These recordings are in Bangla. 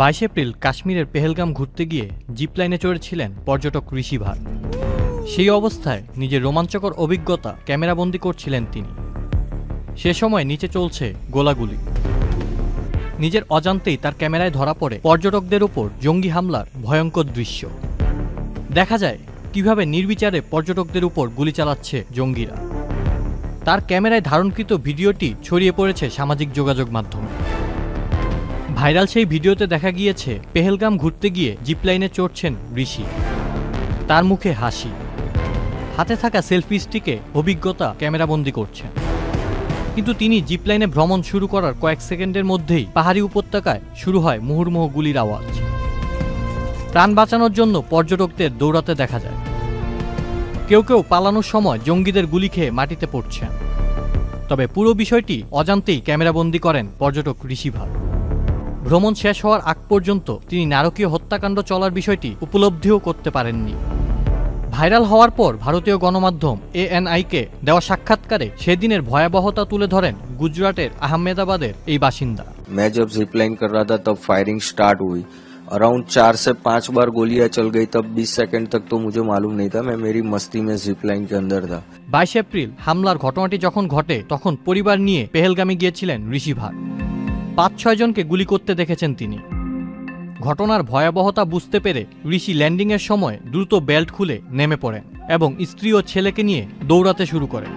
22 এপ্রিল কাশ্মীরের পেহেলগাম ঘুরতে গিয়ে জিপ লাইনে চড়েছিলেন পর্যটক ঋষি ভাট। সেই অবস্থায় নিজের রোমাঞ্চকর অভিজ্ঞতা ক্যামেরাবন্দি করছিলেন তিনি। সে সময় নিচে চলছে গোলাগুলি। নিজের অজান্তেই তার ক্যামেরায় ধরা পড়ে পর্যটকদের উপর জঙ্গি হামলার ভয়ঙ্কর দৃশ্য। দেখা যায় কিভাবে নির্বিচারে পর্যটকদের উপর গুলি চালাচ্ছে জঙ্গিরা। তার ক্যামেরায় ধারণকৃত ভিডিওটি ছড়িয়ে পড়েছে সামাজিক যোগাযোগ মাধ্যমে। ভাইরাল সেই ভিডিওতে দেখা গিয়েছে পেহেলগাম ঘুরতে গিয়ে জিপলাইনে চড়ছেন ঋষি। তার মুখে হাসি, হাতে থাকা সেলফি স্টিকে অভিজ্ঞতা ক্যামেরাবন্দি করছেন। কিন্তু তিনি জিপলাইনে ভ্রমণ শুরু করার কয়েক সেকেন্ডের মধ্যেই পাহাড়ি উপত্যকায় শুরু হয় মুহুর্মুহু গুলির আওয়াজ। প্রাণ বাঁচানোর জন্য পর্যটকদের দৌড়াতে দেখা যায়। কেউ কেউ পালানোর সময় জঙ্গিদের গুলি খেয়ে মাটিতে পড়ছেন। তবে পুরো বিষয়টি অজান্তেই ক্যামেরাবন্দি করেন পর্যটক ঋষি ভাট। ভ্রমণ শেষ হওয়ার আগ পর্যন্ত তিনি নারকীয় হত্যাকাণ্ড চলার বিষয়টি উপলব্ধিও করতে পারেননি। ভাইরাল হওয়ার পর ভারতীয় গণমাধ্যম ANI-কে দেওয়া সাক্ষাৎকারে সেদিনের ভয়াবহতা তুলে ধরেন গুজরাটের আহমেদাবাদের এই বাসিন্দা। मैं जब जिप लाइन कर रहा था तब फायरिंग स्टार्ट हुई। अराउंड 4 से 5 बार गोलियां चल गई। तब 20 सेकंड तक तो मुझे मालूम नहीं था, मैं मेरी मस्ती में जिप लाइन के अंदर था। 22 এপ্রিল হামলার ঘটনাটি যখন ঘটে তখন পরিবার নিয়ে পেহেলগামে গিয়েছিলেন ঋষি ভাট। 5-6 জনকে গুলি করতে দেখেছেন তিনি। ঘটনার ভয়াবহতা বুঝতে পেরে ঋষি ল্যান্ডিংয়ের সময় দ্রুত বেল্ট খুলে নেমে পড়েন এবং স্ত্রী ও ছেলেকে নিয়ে দৌড়াতে শুরু করেন।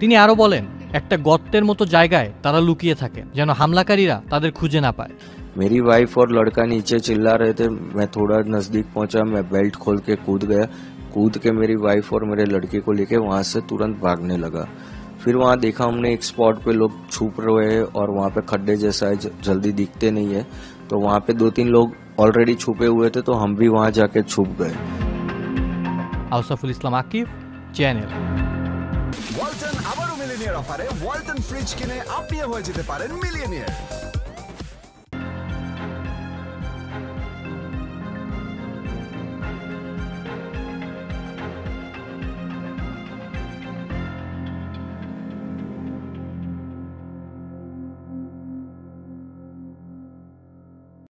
তিনি আরও বলেন, একটা গর্তের মতো জায়গায় তারা লুকিয়ে থাকেন যেন হামলাকারীরা তাদের খুঁজে না পায়। मेरी वाइफ और लड़का नीचे चिल्ला रहे थे। मैं थोड़ा नजदीक पहुंचा, मैं बेल्ट खोल के कूद गया। कूद के मेरी वाइफ और मेरे लड़के को लेके वहां से तुरंत भागने लगा। फिर वहां देखा हमने एक स्पॉट पे लोग छुप रहे हैं और वहां पे खड्डे जैसा है, जल्दी दिखते नहीं है। तो वहां पे 2-3 लोग ऑलरेडी छुपे हुए थे, तो हम भी वहां जाके छुप गए। আউসাফুল ইসলাম আকিব, চ্যানেল। ওয়ালটন আবারও মিলিনিয়ার অফারে ওয়ালটন ফ্রিজ কিনে আপনিও হয়ে যেতে পারেন মিলিয়নিয়ার।